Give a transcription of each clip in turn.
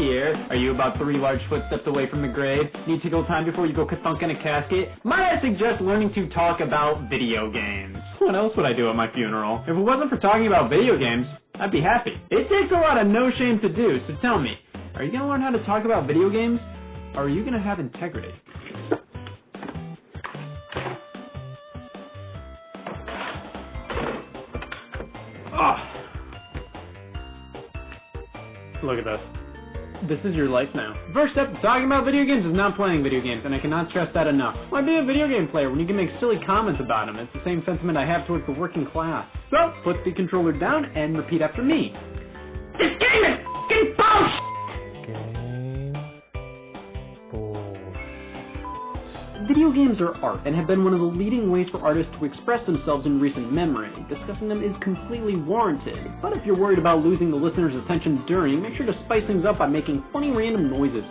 here. Are you about 3 large footsteps away from the grave? Need to go time before you go ka-thunk in a casket? Might I suggest learning to talk about video games? What else would I do at my funeral? If it wasn't for talking about video games, I'd be happy. It takes a lot of no shame to do, so tell me, are you gonna learn how to talk about video games, or are you gonna have integrity? Look at this. This is your life now. First step to talking about video games is not playing video games, and I cannot stress that enough. Why be a video game player when you can make silly comments about them? It's the same sentiment I have towards the working class. So, put the controller down and repeat after me. This game is f***ing bullshit! Video games are art and have been one of the leading ways for artists to express themselves in recent memory. Discussing them is completely warranted, but if you're worried about losing the listener's attention during, make sure to spice things up by making funny random noises.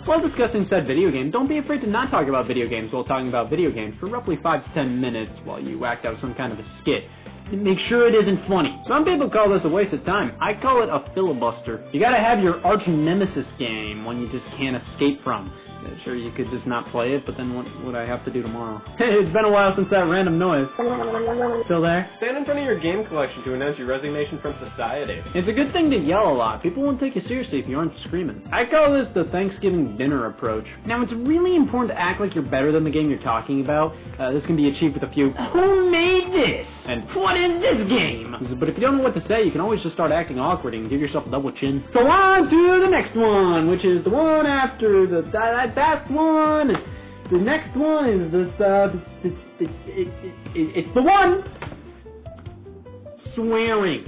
While discussing said video game, don't be afraid to not talk about video games while talking about video games for roughly 5 to 10 minutes while you act out some kind of a skit. And make sure it isn't funny. Some people call this a waste of time. I call it a filibuster. You gotta have your arch nemesis game, one you just can't escape from. Sure, you could just not play it, but then what would I have to do tomorrow? It's been a while since that random noise. Still there? Stand in front of your game collection to announce your resignation from society. It's a good thing to yell a lot. People won't take you seriously if you aren't screaming. I call this the Thanksgiving dinner approach. Now, it's really important to act like you're better than the game you're talking about. This can be achieved with a few, "Who made this?" and "What is this game?" But if you don't know what to say, you can always just start acting awkward and give yourself a double chin. So on to the next one, which is the one after that one. The next one is it's the one. Swearing.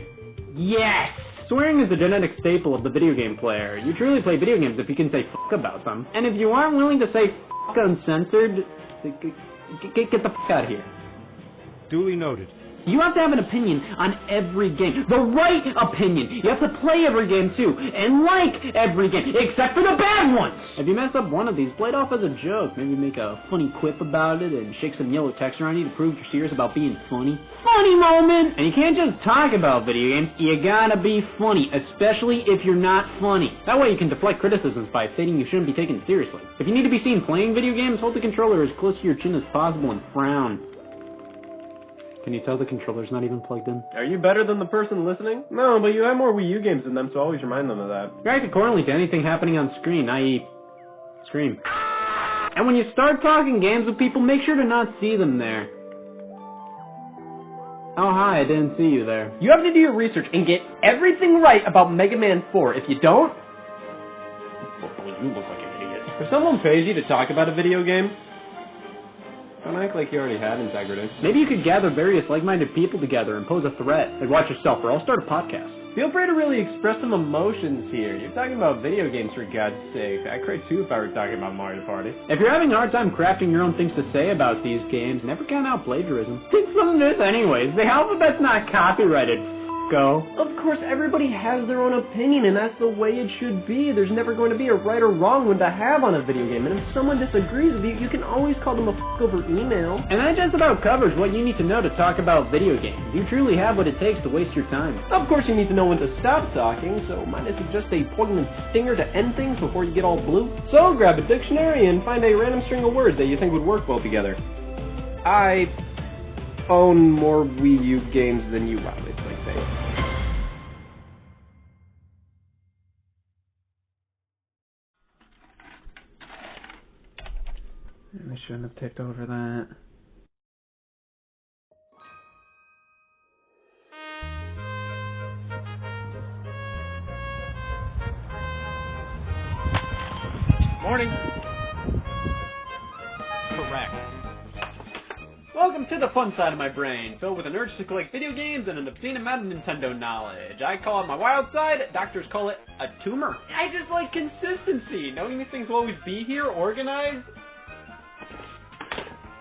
Yes. Swearing is the genetic staple of the video game player. You truly play video games if you can say f*** about them. And if you aren't willing to say f*** uncensored, get the f*** out of here. Duly noted. You have to have an opinion on every game. The right opinion. You have to play every game too, and like every game, except for the bad ones. If you mess up one of these, play it off as a joke. Maybe make a funny quip about it and shake some yellow text around you to prove you're serious about being funny. Funny moment! And you can't just talk about video games, you gotta be funny, especially if you're not funny. That way you can deflect criticisms by stating you shouldn't be taken seriously. If you need to be seen playing video games, hold the controller as close to your chin as possible and frown. Can you tell the controller's not even plugged in? Are you better than the person listening? No, but you have more Wii U games than them, so always remind them of that. React accordingly to anything happening on screen, i.e. scream. And when you start talking games with people, make sure to not see them there. Oh, hi, I didn't see you there. You have to do your research and get everything right about Mega Man 4. If you don't... you look like an idiot. If someone pays you to talk about a video game, don't act like you already had integrity. Maybe you could gather various like-minded people together and pose a threat. Like, watch yourself, or I'll start a podcast. Feel free to really express some emotions here. You're talking about video games, for God's sake. I'd cry too if I were talking about Mario Party. If you're having a hard time crafting your own things to say about these games, never count out plagiarism. Think from this anyways. The alphabet's not copyrighted, go. Of course, everybody has their own opinion, and that's the way it should be. There's never going to be a right or wrong one to have on a video game, and if someone disagrees with you, you can always call them a f*** over email. And that just about covers what you need to know to talk about video games. You truly have what it takes to waste your time. Of course, you need to know when to stop talking, so might I suggest a poignant stinger to end things before you get all blue? So grab a dictionary and find a random string of words that you think would work well together. I own more Wii U games than you, obviously. I shouldn't have tipped over that. Morning. Correct. Welcome to the fun side of my brain, filled with an urge to collect video games and an obscene amount of Nintendo knowledge. I call it my wild side, doctors call it a tumor. I just like consistency, knowing these things will always be here, organized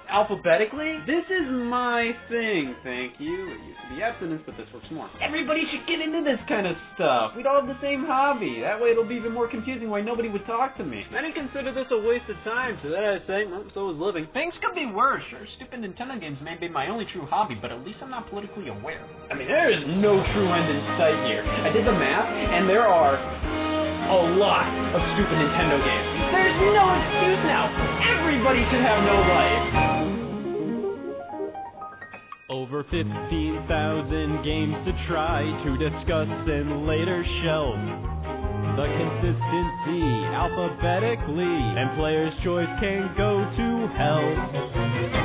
alphabetically. This is my thing, thank you. It used to be abstinence, but this works more. Everybody should get into this kind of stuff. We'd all have the same hobby. That way it'll be even more confusing why nobody would talk to me. Many consider this a waste of time, so that I say, well, so is living. Things could be worse. Sure, stupid Nintendo games may be my only true hobby, but at least I'm not politically aware. I mean, there is no true end in sight here. I did the math, and there are a lot of stupid Nintendo games. There's no excuse now. Everybody should have no life. Over 15,000 games to try to discuss and later shelve. The consistency alphabetically, and player's choice can go to hell.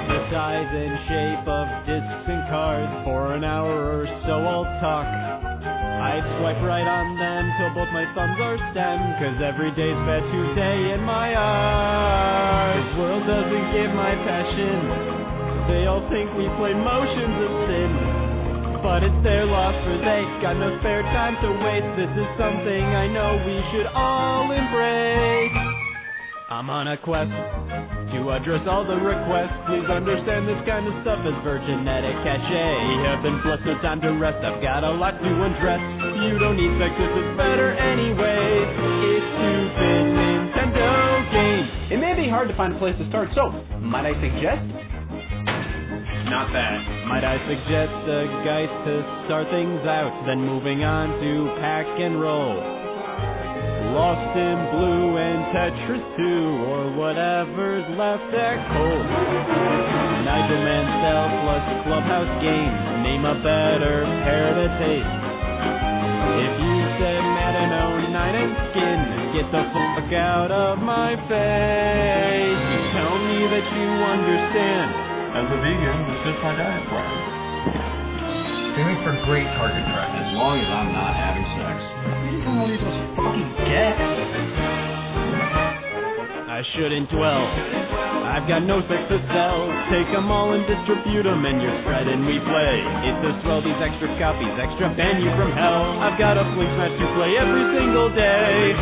The size and shape of discs and cards, for an hour or so I'll talk. I swipe right on them till both my thumbs are stemmed, cause every day's Fat Tuesday in my eyes. This world doesn't give my passion. They all think we play motions of sin, but it's their loss, for they got no spare time to waste. This is something I know we should all embrace. I'm on a quest to address all the requests. Please understand this kind of stuff is virginetic cachet. We have been blessed, no time to rest. I've got a lot to undress. You don't need sex, this is better anyway. It's stupid Nintendo games. It may be hard to find a place to start, so might I suggest? Not bad. Might I suggest a guide to start things out, then moving on to pack and roll. Lost in Blue and Tetris 2, or whatever's left at Cole. Nigel Mansell plus Clubhouse Games, name a better pair to taste. If you said Madden 09 and Skin, get the fuck out of my face. Tell me that you understand. As a vegan, it's just my diet plan. Aiming for great target practice, as long as I'm not having sex. You don't know these fucking get. I shouldn't dwell. I've got no sex to sell. Take them all and distribute them, and you're spread and we play. It's a swell, these extra copies, extra ban you from hell. I've got a fling smash to play every single day.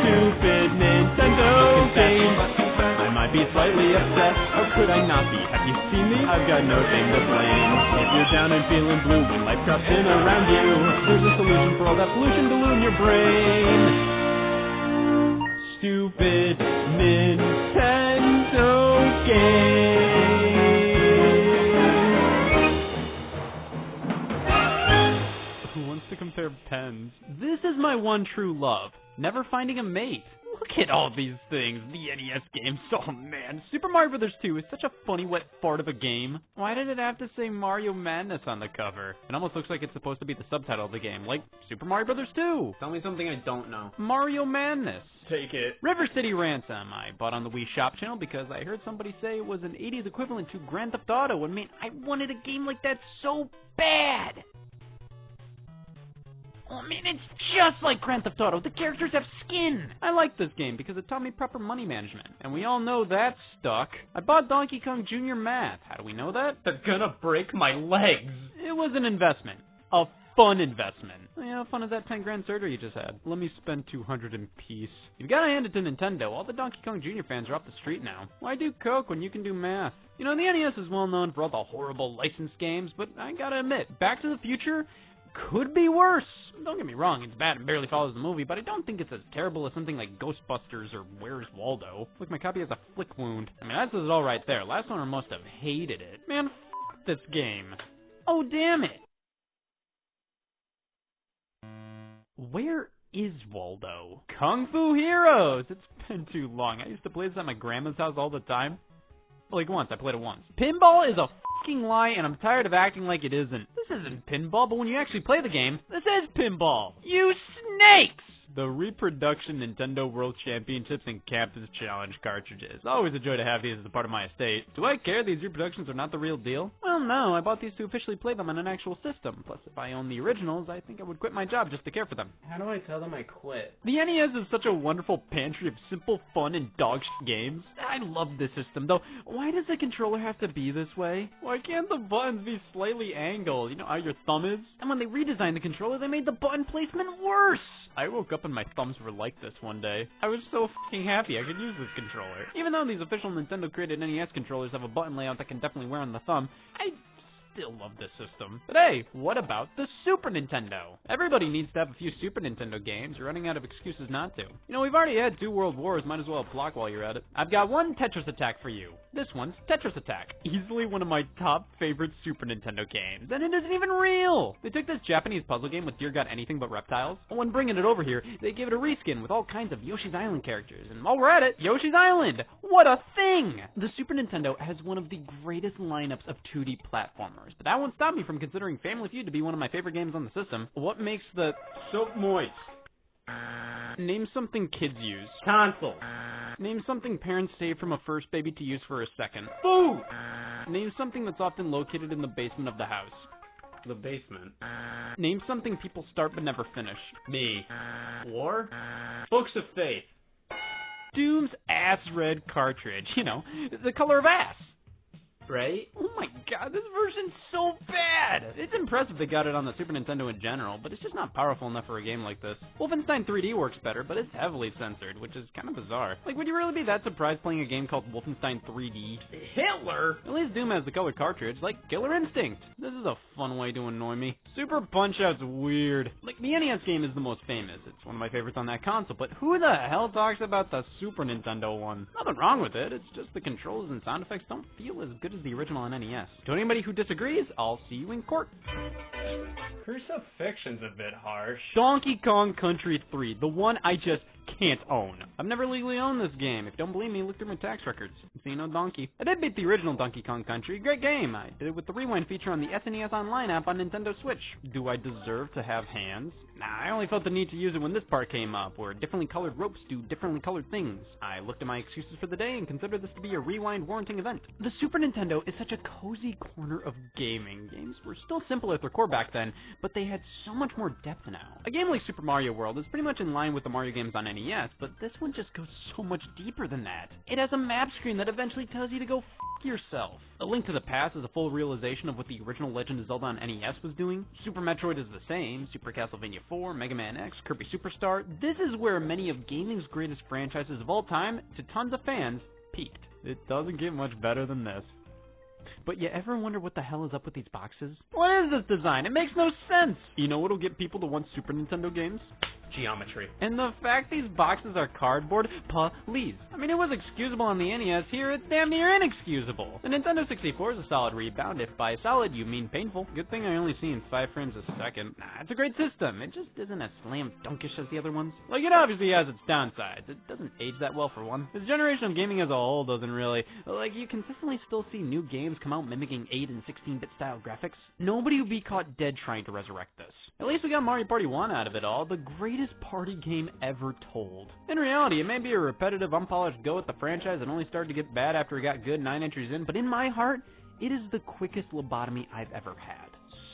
Stupid Nintendo games. I might be slightly upset, or could I not be? Have you seen me? I've got no thing to blame. If you're down and feeling blue when life drops in around you, there's a solution for all that pollution to in your brain. Stupid Nintendo games. Who wants to compare pens? This is my one true love. Never finding a mate. Look at all these things. The NES games. Oh man. Super Mario Bros. 2 is such a funny wet fart of a game. Why did it have to say Mario Madness on the cover? It almost looks like it's supposed to be the subtitle of the game. Like Super Mario Bros. 2. Tell me something I don't know. Mario Madness. Take it. River City Ransom. I bought on the Wii Shop channel because I heard somebody say it was an 80s equivalent to Grand Theft Auto. And man, I wanted a game like that so bad. Oh man, it's just like Grand Theft Auto. The characters have skin. I like this game because it taught me proper money management. And we all know that's stuck. I bought Donkey Kong Jr. Math. How do we know that? They're gonna break my legs. It was an investment. A fun investment. How fun is that 10 grand surgery you just had? Let me spend 200 in peace. You've gotta hand it to Nintendo. All the Donkey Kong Jr. fans are off the street now. Why do Coke when you can do math? You know, the NES is well known for all the horrible licensed games, but I gotta admit, Back to the Future could be worse. Don't get me wrong, it's bad and barely follows the movie, but I don't think it's as terrible as something like Ghostbusters or Where's Waldo. Look, my copy has a flick wound. I mean, that says it all right there. Last owner must have hated it. Man, f*** this game. Oh, damn it. Where is Waldo? Kung Fu Heroes! It's been too long. I used to play this at my grandma's house all the time. Like once, I played it once. Pinball is a fucking lie, and I'm tired of acting like it isn't. This isn't pinball, but when you actually play the game, this is pinball. You snakes! The reproduction Nintendo World Championships and Campus Challenge cartridges. Always a joy to have these as a part of my estate. Do I care these reproductions are not the real deal? Well, no, I bought these to officially play them on an actual system. Plus, if I owned the originals, I think I would quit my job just to care for them. How do I tell them I quit? The NES is such a wonderful pantry of simple fun and dog shit games. I love this system, though. Why does the controller have to be this way? Why can't the buttons be slightly angled? You know how your thumb is? And when they redesigned the controller, they made the button placement worse! I woke up and my thumbs were like this one day. I was so fucking happy I could use this controller. Even though these official Nintendo created NES controllers have a button layout that can definitely wear on the thumb, I still love this system. But hey, what about the Super Nintendo? Everybody needs to have a few Super Nintendo games. You're running out of excuses not to. You know, we've already had 2 World Wars, might as well block while you're at it. I've got one Tetris Attack for you. This one's Tetris Attack. Easily one of my top favorite Super Nintendo games, and it isn't even real! They took this Japanese puzzle game with Dear God Anything But Reptiles, and when bringing it over here, they gave it a reskin with all kinds of Yoshi's Island characters, and while we're at it, Yoshi's Island! What a thing! The Super Nintendo has one of the greatest lineups of 2D platformers, but that won't stop me from considering Family Feud to be one of my favorite games on the system. What makes the Soap moist. Name something kids use. Console. Name something parents save from a first baby to use for a second. Food. Name something that's often located in the basement of the house. The basement. Name something people start but never finish. Me. War. Books of Faith. Doom's ass red cartridge. You know, the color of ass. Right? Oh my god, this version's so bad! It's impressive they got it on the Super Nintendo in general, but it's just not powerful enough for a game like this. Wolfenstein 3D works better, but it's heavily censored, which is kind of bizarre. Like, would you really be that surprised playing a game called Wolfenstein 3D? Hitler? At least Doom has the color cartridge, like Killer Instinct. This is a fun way to annoy me. Super Punch-Out's weird. Like, the NES game is the most famous. It's one of my favorites on that console, but who the hell talks about the Super Nintendo one? Nothing wrong with it, it's just the controls and sound effects don't feel as good as the original on NES. To anybody who disagrees, I'll see you in court. Crucifixion's a bit harsh. Donkey Kong Country 3, the one I just can't own. I've never legally owned this game. If you don't believe me, look through my tax records. See no donkey. I did beat the original Donkey Kong Country. Great game. I did it with the rewind feature on the SNES Online app on Nintendo Switch. Do I deserve to have hands? Nah, I only felt the need to use it when this part came up, where differently colored ropes do differently colored things. I looked at my excuses for the day and considered this to be a rewind warranting event. The Super Nintendo is such a cozy corner of gaming. Games were still simple at their core back then, but they had so much more depth now. A game like Super Mario World is pretty much in line with the Mario games on NES, but this one just goes so much deeper than that. It has a map screen that eventually tells you to go f*** yourself. A Link to the Past is a full realization of what the original Legend of Zelda on NES was doing. Super Metroid is the same. Super Castlevania 4, Mega Man X, Kirby Superstar. This is where many of gaming's greatest franchises of all time, to tons of fans, peaked. It doesn't get much better than this. But you ever wonder what the hell is up with these boxes? What is this design? It makes no sense! You know what'll get people to want Super Nintendo games? Geometry. And the fact these boxes are cardboard, please. I mean, it was excusable on the NES, here it's damn near inexcusable. The Nintendo 64 is a solid rebound. If by solid you mean painful. Good thing I only see in 5 frames a second. Nah, it's a great system. It just isn't as slam dunkish as the other ones. Like, it obviously has its downsides. It doesn't age that well for one. This generation of gaming as a whole doesn't really. Like, you consistently still see new games come out mimicking 8 and 16-bit style graphics. Nobody would be caught dead trying to resurrect this. At least we got Mario Party 1 out of it all, the greatest party game ever told. In reality, it may be a repetitive, unpolished go at the franchise that only started to get bad after it got good 9 entries in, but in my heart, it is the quickest lobotomy I've ever had.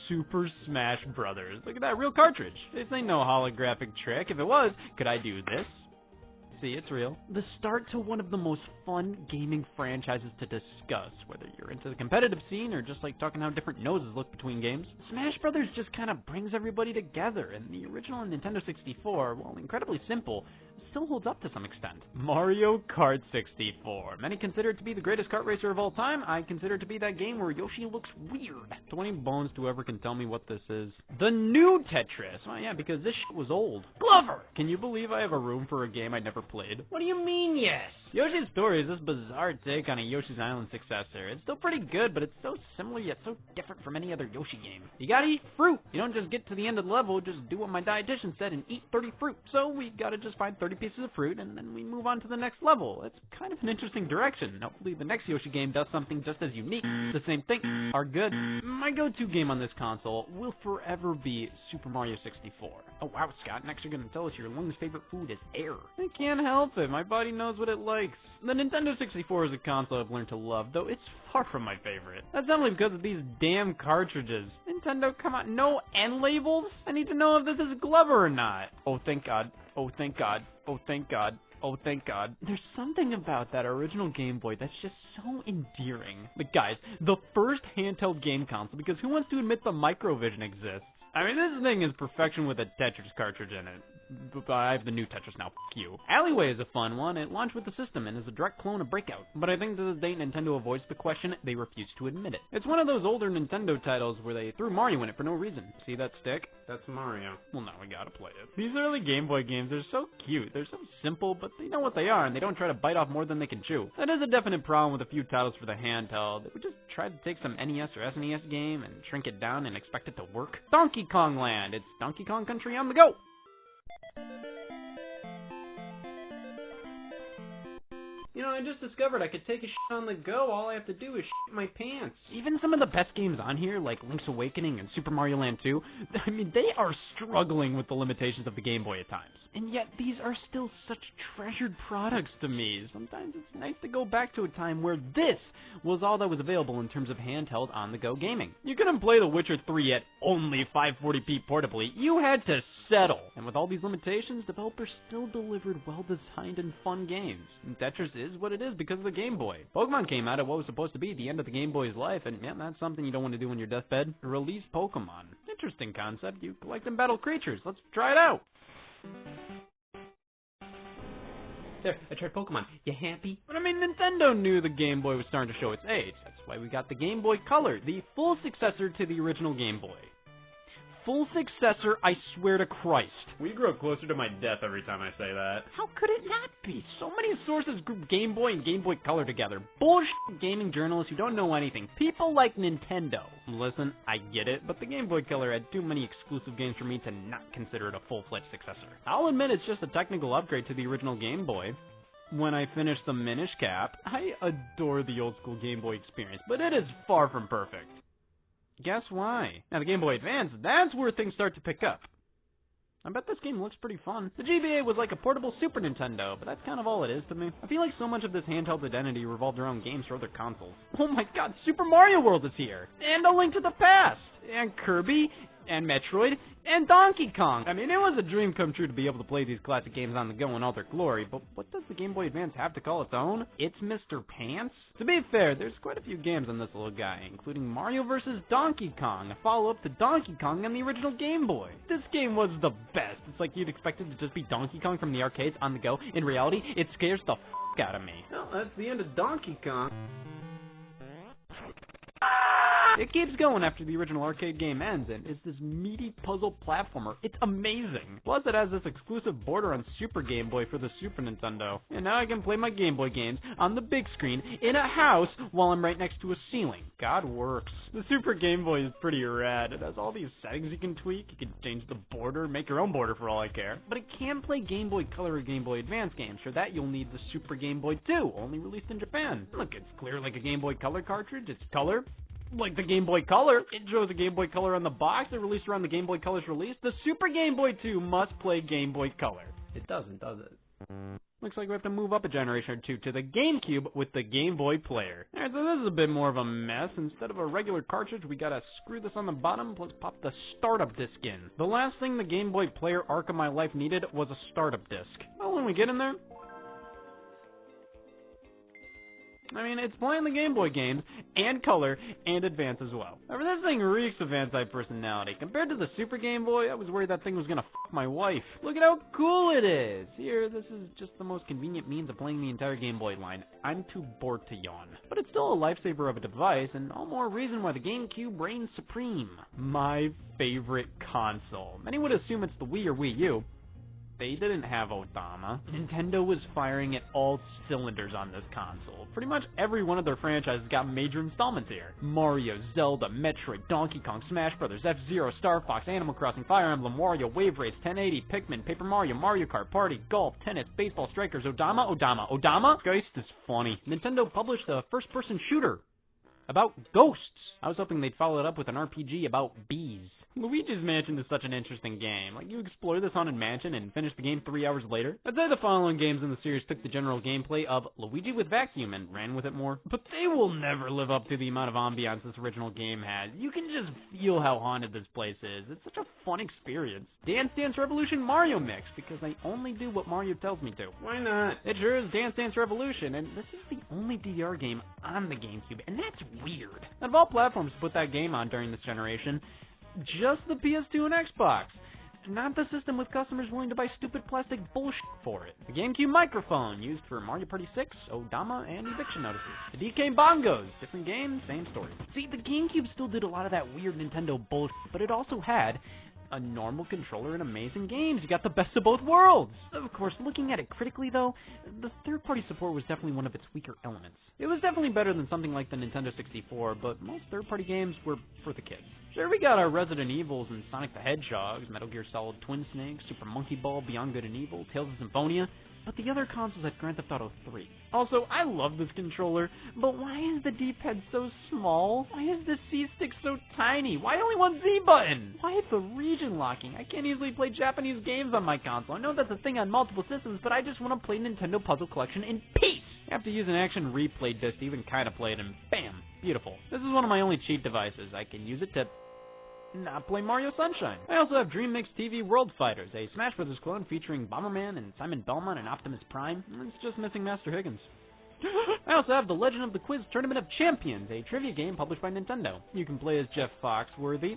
Super Smash Brothers. Look at that, real cartridge. This ain't no holographic trick. If it was, could I do this? See, it's real. The start to one of the most fun gaming franchises to discuss, whether you're into the competitive scene or just like talking how different noses look between games. Smash Brothers just kind of brings everybody together, and the original Nintendo 64, while incredibly simple, still holds up to some extent. Mario Kart 64. Many consider it to be the greatest kart racer of all time. I consider it to be that game where Yoshi looks weird. 20 bones to whoever can tell me what this is. The new Tetris. Oh yeah, because this shit was old. Glover! Can you believe I have a room for a game I never played? What do you mean, yes? Yoshi's Story is this bizarre take on a Yoshi's Island successor. It's still pretty good, but it's so similar yet so different from any other Yoshi game. You gotta eat fruit. You don't just get to the end of the level, just do what my dietitian said and eat 30 fruit. So we gotta just find 30 pieces of fruit, and then we move on to the next level. It's kind of an interesting direction. Hopefully the next Yoshi game does something just as unique. The same thing are good. My go-to game on this console will forever be Super Mario 64. Oh wow, Scott, next you're gonna tell us your Lung's favorite food is air. I can't help it, my body knows what it likes. The Nintendo 64 is a console I've learned to love, though it's far from my favorite. That's only because of these damn cartridges. Nintendo, come on, no end labels? I need to know if this is Glover or not. Oh thank God, oh thank God, oh thank God. Oh, thank God. There's something about that original Game Boy that's just so endearing. But guys, the first handheld game console, because who wants to admit the Microvision exists? I mean, this thing is perfection with a Tetris cartridge in it. I have the new Tetris now, f*** you. Alleyway is a fun one. It launched with the system and is a direct clone of Breakout. But I think to this date Nintendo avoids the question, they refuse to admit it. It's one of those older Nintendo titles where they threw Mario in it for no reason. See that stick? That's Mario. Well, now we gotta play it. These early Game Boy games are so cute. They're so simple, but they know what they are, and they don't try to bite off more than they can chew. That is a definite problem with a few titles for the handheld. They would just try to take some NES or SNES game and shrink it down and expect it to work. Donkey Kong Land! It's Donkey Kong Country on the go! You know, I just discovered I could take a shit on the go. All I have to do is shit my pants. Even some of the best games on here, like Link's Awakening and Super Mario Land 2, I mean, they are struggling with the limitations of the Game Boy at times. And yet, these are still such treasured products to me. Sometimes it's nice to go back to a time where this was all that was available in terms of handheld on-the-go gaming. You couldn't play The Witcher 3 at only 540p portably. You had to settle. And with all these limitations, developers still delivered well-designed and fun games. And Tetris is what it is because of the Game Boy. Pokemon came out at what was supposed to be the end of the Game Boy's life, and yeah, that's something you don't want to do on your deathbed. Release Pokemon. Interesting concept. You collect and battle creatures. Let's try it out. There, I tried Pokemon. You happy? But I mean, Nintendo knew the Game Boy was starting to show its age. That's why we got the Game Boy Color, the full successor to the original Game Boy. Full successor, I swear to Christ. We grow closer to my death every time I say that. How could it not be? So many sources group Game Boy and Game Boy Color together. Bullshit gaming journalists who don't know anything. People like Nintendo. Listen, I get it, but the Game Boy Color had too many exclusive games for me to not consider it a full-fledged successor. I'll admit it's just a technical upgrade to the original Game Boy. When I finish the Minish Cap, I adore the old-school Game Boy experience, but it is far from perfect. Guess why? Now, the Game Boy Advance, that's where things start to pick up. I bet this game looks pretty fun. The GBA was like a portable Super Nintendo, but that's kind of all it is to me. I feel like so much of this handheld identity revolved around games for other consoles. Oh my god, Super Mario World is here! And A Link to the Past! And Kirby! And Metroid! And Donkey Kong! I mean, it was a dream come true to be able to play these classic games on the go in all their glory, but what does the Game Boy Advance have to call its own? It's Mr. Pants? To be fair, there's quite a few games on this little guy, including Mario vs. Donkey Kong, a follow-up to Donkey Kong on the original Game Boy. This game was the best. It's like you'd expect it to just be Donkey Kong from the arcades on the go. In reality, it scares the f*** out of me. Well, that's the end of Donkey Kong. It keeps going after the original arcade game ends, and it's this meaty puzzle platformer. It's amazing. Plus, it has this exclusive border on Super Game Boy for the Super Nintendo. And now I can play my Game Boy games on the big screen in a house while I'm right next to a ceiling. God works. The Super Game Boy is pretty rad. It has all these settings you can tweak. You can change the border, make your own border for all I care. But it can't play Game Boy Color or Game Boy Advance games. For that, you'll need the Super Game Boy 2, only released in Japan. Look, it's clear like a Game Boy Color cartridge. It's color. Like the Game Boy Color. It shows a Game Boy Color on the box. It released around the Game Boy Color's release. The Super Game Boy 2 must play Game Boy Color. It doesn't, does it? Looks like we have to move up a generation or two to the GameCube with the Game Boy Player. Alright, so this is a bit more of a mess. Instead of a regular cartridge, we gotta screw this on the bottom, plus pop the startup disc in. The last thing the Game Boy Player arc of my life needed was a startup disc. Well, when we get in there, I mean, it's playing the Game Boy games, and Color, and Advance as well. However, this thing reeks of anti-personality. Compared to the Super Game Boy, I was worried that thing was gonna f*** my wife. Look at how cool it is! Here, this is just the most convenient means of playing the entire Game Boy line. I'm too bored to yawn. But it's still a lifesaver of a device, and all more reason why the GameCube reigns supreme. My favorite console. Many would assume it's the Wii or Wii U. They didn't have Odama. Nintendo was firing at all cylinders on this console. Pretty much every one of their franchises got major installments here. Mario, Zelda, Metroid, Donkey Kong, Smash Bros., F-Zero, Star Fox, Animal Crossing, Fire Emblem, Wario, Wave Race, 1080, Pikmin, Paper Mario, Mario Kart, Party, Golf, Tennis, Baseball, Strikers, Odama. Geist is funny. Nintendo published a first-person shooter about ghosts. I was hoping they'd follow it up with an RPG about bees. Luigi's Mansion is such an interesting game. Like, you explore this haunted mansion and finish the game 3 hours later. I'd say the following games in the series took the general gameplay of Luigi with Vacuum and ran with it more. But they will never live up to the amount of ambiance this original game has. You can just feel how haunted this place is. It's such a fun experience. Dance Dance Revolution Mario Mix, because I only do what Mario tells me to. Why not? It sure is Dance Dance Revolution, and this is the only DDR game on the GameCube, and that's weird. Out of all platforms to put that game on during this generation, just the PS2 and Xbox. not the system with customers willing to buy stupid plastic bullshit for it. The GameCube microphone, used for Mario Party 6, Odama, and eviction notices. The DK bongos, different game, same story. See, the GameCube still did a lot of that weird Nintendo bullshit, but it also had a normal controller and amazing games. You got the best of both worlds. Of course, looking at it critically though, the third-party support was definitely one of its weaker elements. It was definitely better than something like the Nintendo 64, but most third-party games were for the kids. Sure, we got our Resident Evils and Sonic the Hedgehogs, Metal Gear Solid Twin Snakes, Super Monkey Ball, Beyond Good and Evil, Tales of Symphonia, but the other consoles had Grand Theft Auto 3. Also, I love this controller, but why is the D-pad so small? Why is the C-stick so tiny? Why only one Z button? Why the region locking? I can't easily play Japanese games on my console. I know that's a thing on multiple systems, but I just want to play Nintendo Puzzle Collection in peace. You have to use an action replay disc to even kind of play it, and bam, beautiful. This is one of my only cheat devices. I can use it to not play Mario Sunshine. I also have Dream Mix TV World Fighters, a Smash Bros. Clone featuring Bomberman and Simon Belmont and Optimus Prime. It's just missing Master Higgins. I also have The Legend of the Quiz Tournament of Champions, a trivia game published by Nintendo. You can play as Jeff Foxworthy.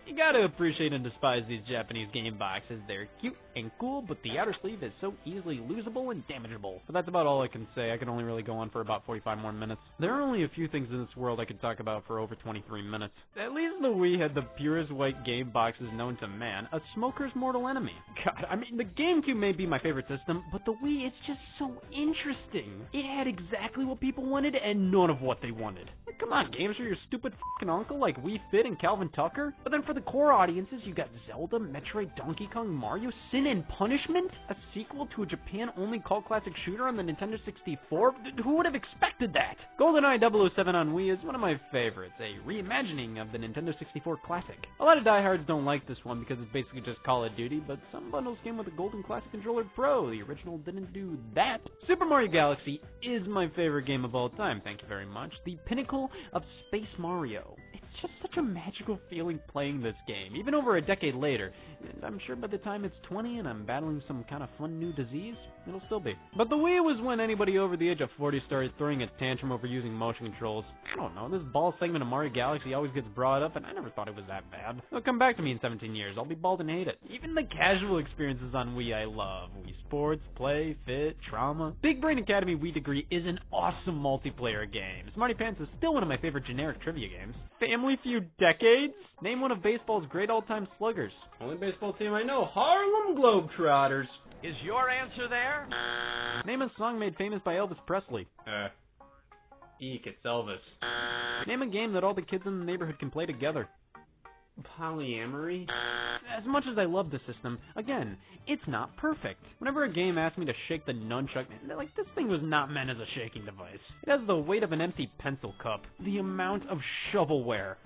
You gotta appreciate and despise these Japanese game boxes. They're cute and cool, but the outer sleeve is so easily losable and damageable. But that's about all I can say. I can only really go on for about 45 more minutes. There are only a few things in this world I could talk about for over 23 minutes. At least the Wii had the purest white game boxes known to man, a smoker's mortal enemy. God, I mean, the GameCube may be my favorite system, but the Wii, it's just so interesting. It had exactly what people wanted and none of what they wanted. Like, come on, games for your stupid f***ing uncle like Wii Fit and Calvin Tucker? But then for the core audiences, you got Zelda, Metroid, Donkey Kong, Mario, Sin and Punishment? A sequel to a Japan-only cult classic shooter on the Nintendo 64? Who would have expected that? GoldenEye 007 on Wii is one of my favorites, a reimagining of the Nintendo 64 classic. A lot of diehards don't like this one because it's basically just Call of Duty, but some bundles came with a Golden Classic Controller Pro. The original didn't do that. Super Mario Galaxy is my favorite game of all time, thank you very much. The pinnacle of Space Mario. It's just such a magical feeling playing this game, even over a decade later. And I'm sure by the time it's 20 and I'm battling some kind of fun new disease, it'll still be. But the Wii was when anybody over the age of 40 started throwing a tantrum over using motion controls. I don't know, this ball segment of Mario Galaxy always gets brought up, and I never thought it was that bad. It'll come back to me in 17 years. I'll be bald and hate it. Even the casual experiences on Wii I love. Wii Sports, Play, Fit, Trauma. Big Brain Academy Wii Degree is an awesome multiplayer game. Smarty Pants is still one of my favorite generic trivia games. Family Feud Decades? Name one of baseball's great all-time sluggers. Only baseball team I know, Harlem Globetrotters. Is your answer there? Name a song made famous by Elvis Presley. Eek, it's Elvis. Name a game that all the kids in the neighborhood can play together. Polyamory? As much as I love the system, again, it's not perfect. Whenever a game asks me to shake the nunchuck, like, this thing was not meant as a shaking device. It has the weight of an empty pencil cup. The amount of shovelware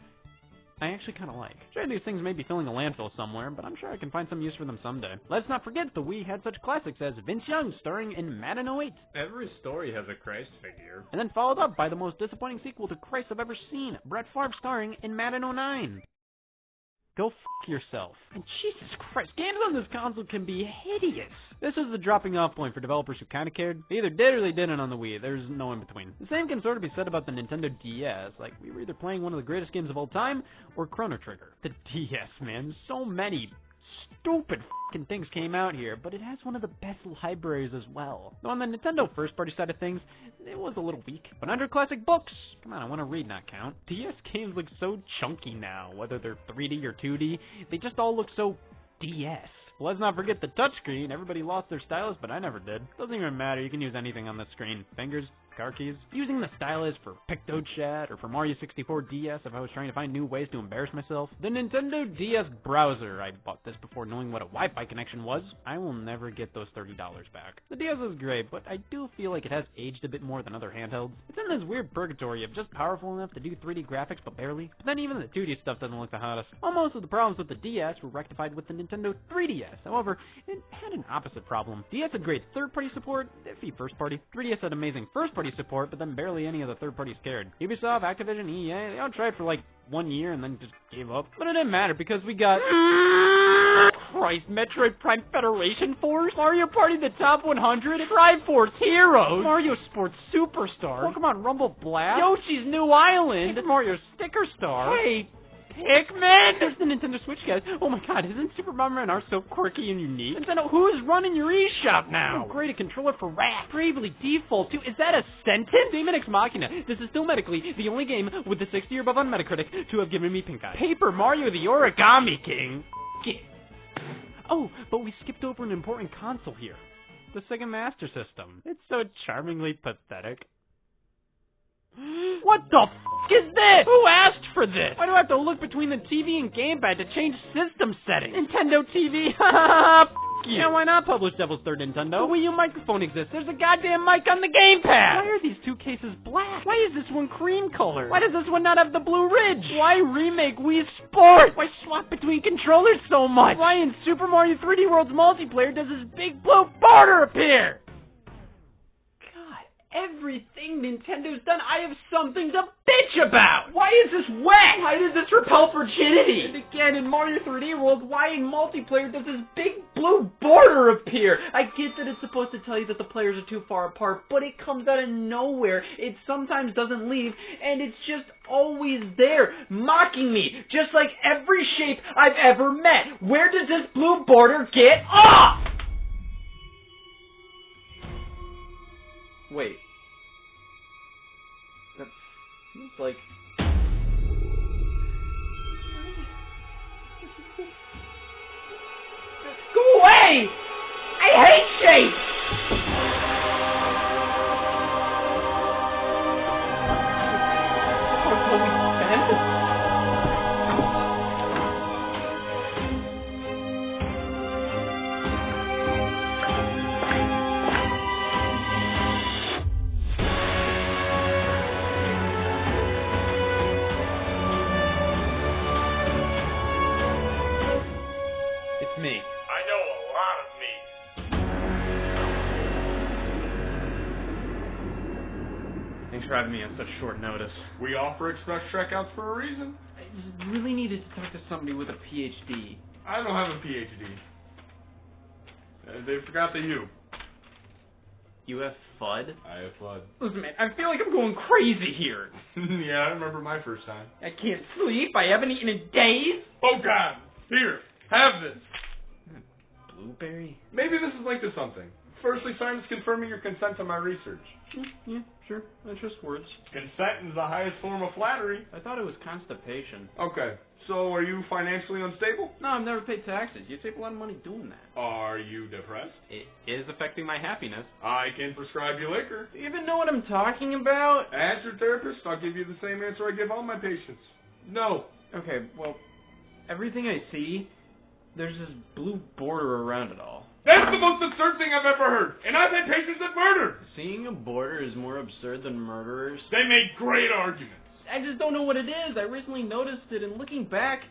I actually kind of like. Sure, these things may be filling a landfill somewhere, but I'm sure I can find some use for them someday. Let's not forget the Wii had such classics as Vince Young starring in Madden 08. Every story has a Christ figure. And then followed up by the most disappointing sequel to Christ I've ever seen, Brett Favre starring in Madden 09. Go f*** yourself. And Jesus Christ, games on this console can be hideous. This is the dropping off point for developers who kinda cared. They either did or they didn't on the Wii. There's no in between. The same can sort of be said about the Nintendo DS. Like, we were either playing one of the greatest games of all time or Chrono Trigger. The DS, man. So many stupid f***ing things came out here, but it has one of the best libraries as well. Though on the Nintendo first-party side of things, it was a little weak. But under classic books, come on, I want to read, not count. DS games look so chunky now, whether they're 3D or 2D. They just all look so DS. Well, let's not forget the touchscreen. Everybody lost their stylus, but I never did. Doesn't even matter, you can use anything on the screen. Fingers, car keys. Using the stylus for PictoChat or for Mario 64 DS if I was trying to find new ways to embarrass myself. The Nintendo DS browser. I bought this before knowing what a Wi-Fi connection was. I will never get those $30 back. The DS is great, but I do feel like it has aged a bit more than other handhelds. It's in this weird purgatory of just powerful enough to do 3D graphics, but barely. But then even the 2D stuff doesn't look the hottest. Most of the problems with the DS were rectified with the Nintendo 3DS. However, it had an opposite problem. DS had great third-party support, iffy first-party. 3DS had amazing first-party support, but then barely any of the third parties cared. Ubisoft, Activision, EA, they all tried for like 1 year and then just gave up. But it didn't matter because we got Christ, Metroid Prime Federation Force, Mario Party the Top 100, Triforce Heroes, Mario Sports Superstars, Pokemon Rumble Blast, Yoshi's New Island, Mario Sticker Star. Hey, Pikmin? There's the Nintendo Switch, guys. Oh my god, isn't Super Mario and R so quirky and unique? Nintendo, who is running your eShop now? Oh great, a controller for rap. Bravely Default too. Is that a sentence? Demon Ex Machina. This is still medically the only game with the 60 or above on Metacritic to have given me pink eye. Paper Mario the Origami King. Oh, but we skipped over an important console here. The Sega Master System. It's so charmingly pathetic. What the f*** is this? Who asked for this? Why do I have to look between the TV and gamepad to change system settings? Nintendo TV, f*** you. Yeah, why not publish Devil's Third Nintendo? The Wii U microphone exists. There's a goddamn mic on the gamepad. Why are these two cases black? Why is this one cream colored? Why does this one not have the blue ridge? Why remake Wii Sports? Why swap between controllers so much? Why in Super Mario 3D World's multiplayer does this big blue border appear? Everything Nintendo's done, I have something to bitch about! Why is this wet? Why does this repel virginity? And again, in Mario 3D World, why in multiplayer does this big blue border appear? I get that it's supposed to tell you that the players are too far apart, but it comes out of nowhere. It sometimes doesn't leave, and it's just always there, mocking me, just like every shape I've ever met. Where does this blue border get off? Wait. That seems like... Go away! I hate shapes! Me. I know a lot of me. Thanks for having me on such short notice. We offer express checkouts for a reason. I just really needed to talk to somebody with a PhD. I don't have a PhD. They forgot the U. You have FUD? I have FUD. Listen, man, I feel like I'm going crazy here. Yeah, I remember my first time. I can't sleep. I haven't eaten in days. Oh, God. Here, have this. Blueberry? Maybe this is linked to something. Firstly, sign is confirming your consent to my research. Yeah, sure. That's just words. Consent is the highest form of flattery. I thought it was constipation. Okay, so are you financially unstable? No, I've never paid taxes. You save a lot of money doing that. Are you depressed? It is affecting my happiness. I can prescribe you liquor. Do you even know what I'm talking about? As your therapist, I'll give you the same answer I give all my patients. No. Okay, well, everything I see, there's this blue border around it all. That's the most absurd thing I've ever heard, and I've had patients that murdered. Seeing a border is more absurd than murderers. They make great arguments. I just don't know what it is. I recently noticed it, and looking back,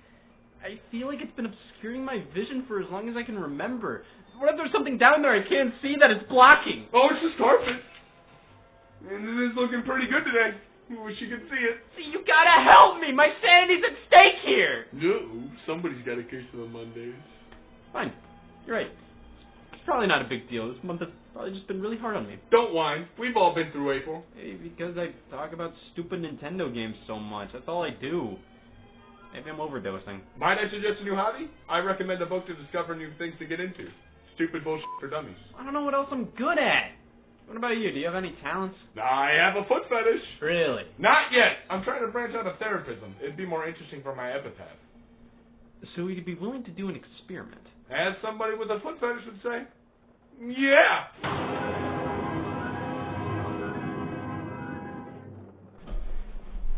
I feel like it's been obscuring my vision for as long as I can remember. What if there's something down there I can't see that it's blocking? Oh, it's just carpet. And it is looking pretty good today. Wish you could see it. See, you gotta help me! My sanity's at stake here! No, somebody's got a case of the Mondays. Fine. You're right. It's probably not a big deal. This month has probably just been really hard on me. Don't whine. We've all been through April. Hey, because I talk about stupid Nintendo games so much. That's all I do. Maybe I'm overdosing. Might I suggest a new hobby? I recommend a book to discover new things to get into. Stupid bullshit for dummies. I don't know what else I'm good at. What about you? Do you have any talents? I have a foot fetish. Really? Not yet. I'm trying to branch out of therapism. It'd be more interesting for my epitaph. So you'd be willing to do an experiment? As somebody with a foot fetish would say, yeah!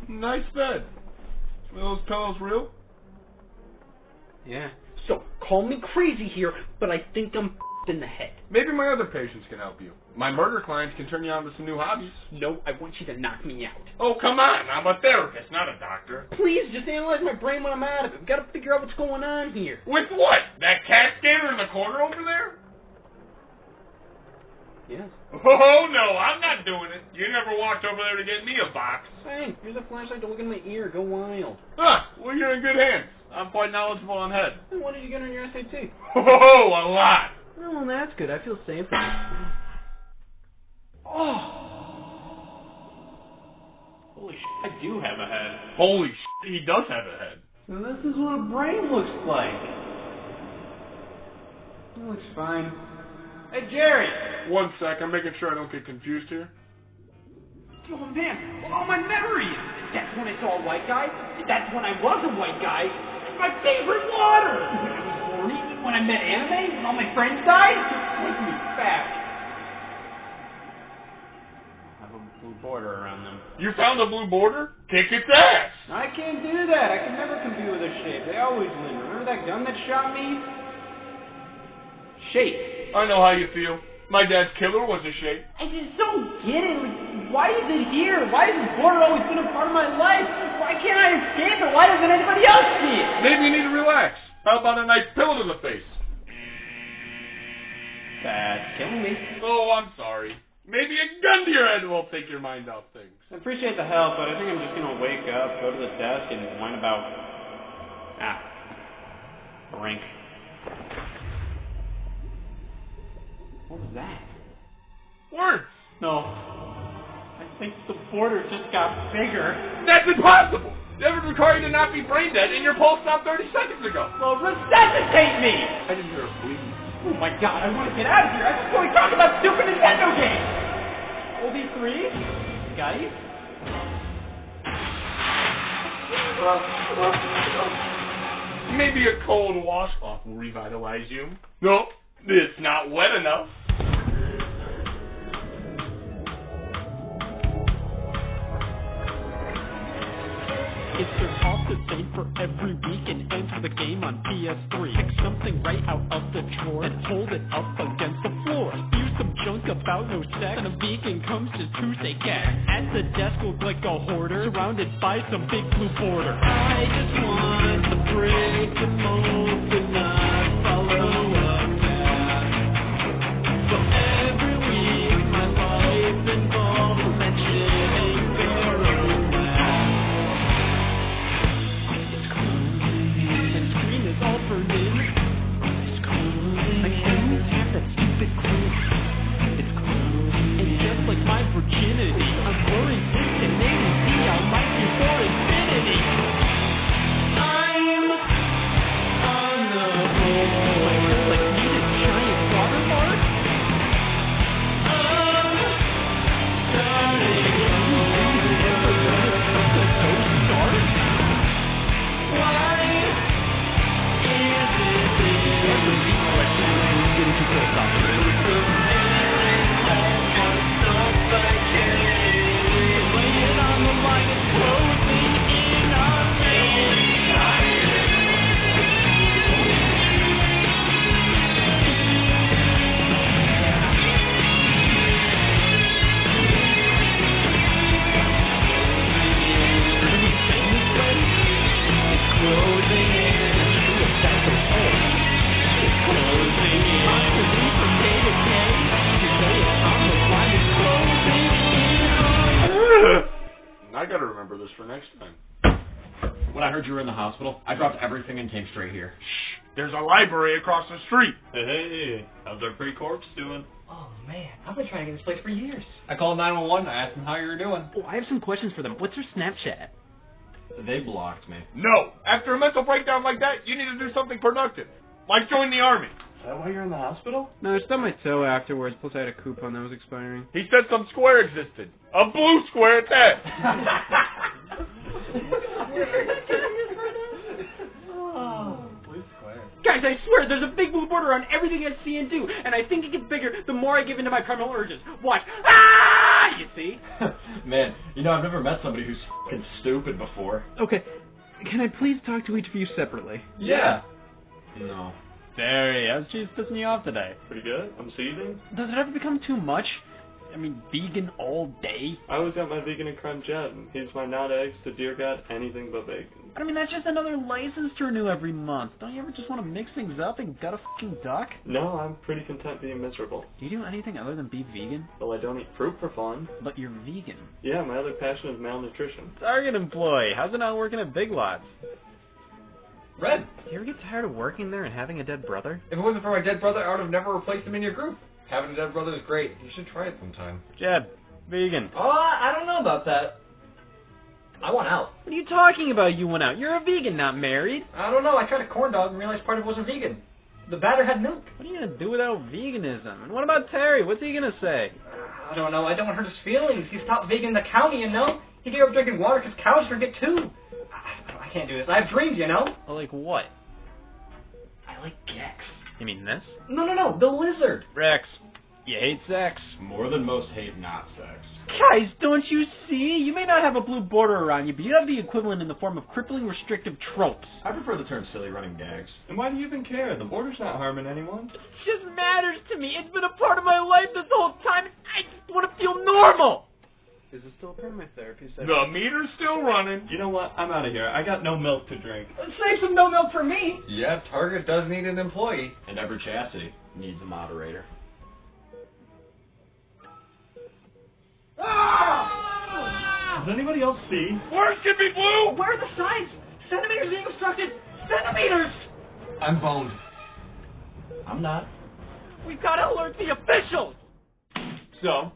Nice bed. Are those pillows real? Yeah. So, call me crazy here, but I think I'm in the head. Maybe my other patients can help you. My murder clients can turn you on to some new hobbies. No, I want you to knock me out. Oh, come on. I'm a therapist, not a doctor. Please, just analyze my brain when I'm out of it. We've got to figure out what's going on here. With what? That cat scanner in the corner over there? Yes. Oh, no, I'm not doing it. You never walked over there to get me a box. Hey, here's a flashlight to look in my ear. Go wild. Huh, well, you're in good hands. I'm quite knowledgeable on head. Hey, what did you get on your SAT? Oh, a lot. Well, that's good. I feel safe. Oh. Holy shit, I do have a head. Holy shit, he does have a head. And this is what a brain looks like. It looks fine. Hey, Jerry! One sec, I'm making sure I don't get confused here. Oh, man. All my memories! That's when I saw a white guy. That's when I was a white guy. It's my favorite water! When I was horny. When I met anime. When all my friends died. Make me fat. Have a blue border around them. You found the blue border? Kick its ass! I can't do that. I can never compete with a shape. They always win. Remember that gun that shot me? Shape. I know how you feel. My dad's killer was a shape. I just don't get it. Like, why is it here? Why has this border always been a part of my life? Why can't I escape it? Why doesn't anybody else see it? Maybe you need to relax. How about a nice pillow to the face? That's killing me. Oh, I'm sorry. Maybe a gun to your head will take your mind off things. I appreciate the help, but I think I'm just gonna wake up, go to the desk, and whine about... a rink. What was that? Words! No. I think the border just got bigger. That's impossible! David required you to not be brain dead, and your pulse stopped 30 seconds ago. Well, resuscitate me! I didn't hear a bleed. Oh my god, I want to get out of here. I just want to talk about stupid Nintendo games. OD3? Guys? Maybe a cold washcloth will revitalize you. Nope, it's not wet enough. It's their fault the same for every week and enter the game on PS3. Pick something right out of the drawer and hold it up against the floor. Spew some junk about no sex and a vegan comes just to say gas. At the desk look like a hoarder surrounded by some big blue border. I just want to break the mold and not follow up that. So every week my life involves mentioning their romance. All burned in. It's closing. I can't have that stupid clue. It's closing. And just like my virginity, I'm blurring things and making see I like you for infinity. I'm on the board. I feel like need a giant watermark. I'm starting. Why? I gotta remember this for next time. When I heard you were in the hospital, I dropped everything and came straight here. Shh! There's a library across the street. Hey, how's our pre-corpse doing? Oh man, I've been trying to get this place for years. I called 911. I asked them how you were doing. Oh, I have some questions for them. What's their Snapchat? They blocked me. No! After a mental breakdown like that, you need to do something productive. Like join the army. Is that why you're in the hospital? No, I stubbed my toe afterwards, plus I had a coupon that was expiring. He said some square existed. A blue square at that. Blue square. Guys, I swear, there's a big blue border on everything I see and do, and I think it gets bigger the more I give into my primal urges. Watch. Ah! You see? Man, you know, I've never met somebody who's fucking stupid before. Okay, can I please talk to each of you separately? Yeah. No. Barry, how's cheese pissing you off today? Pretty good. I'm seething. Does it ever become too much? I mean, vegan all day? I always got my vegan and creme jet, and here's my not eggs to dear God, anything but bacon. I mean, that's just another license to renew every month. Don't you ever just want to mix things up and gut a fucking duck? No, I'm pretty content being miserable. Do you do anything other than be vegan? Well, I don't eat fruit for fun. But you're vegan. Yeah, my other passion is malnutrition. Target employee, how's it not working at Big Lots? Red, Do you ever get tired of working there and having a dead brother? if it wasn't for my dead brother, I would have never replaced him in your group. Having a dead brother is great. You should try it sometime. Jed, vegan. Oh, I don't know about that. I want out. What are you talking about, you went out? You're a vegan, not married. I don't know. I tried a corn dog and realized part of it wasn't vegan. The batter had milk. What are you going to do without veganism? And what about Terry? What's he going to say? I don't know. I don't want to hurt his feelings. He's top vegan in the county, you know? He gave up drinking water because cows drink it too. I can't do this. I have dreams, you know? Like what? I like Gex. You mean this? No. The lizard. Rex, you hate sex. More than most hate not sex. Guys, don't you see? You may not have a blue border around you, but you have the equivalent in the form of crippling restrictive tropes. I prefer the term silly running gags. And why do you even care? The border's not harming anyone. It just matters to me. It's been a part of my life this whole time. I just want to feel normal. Is it still part of my therapy session? The meter's still running. You know what? I'm out of here. I got no milk to drink. Save some no milk for me. Yeah, Target does need an employee. And every chastity needs a moderator. Does anybody else see? Where's Skippy Blue? Where are the signs? Centimeters being obstructed. Centimeters! I'm boned. I'm not. We've got to alert the officials. So,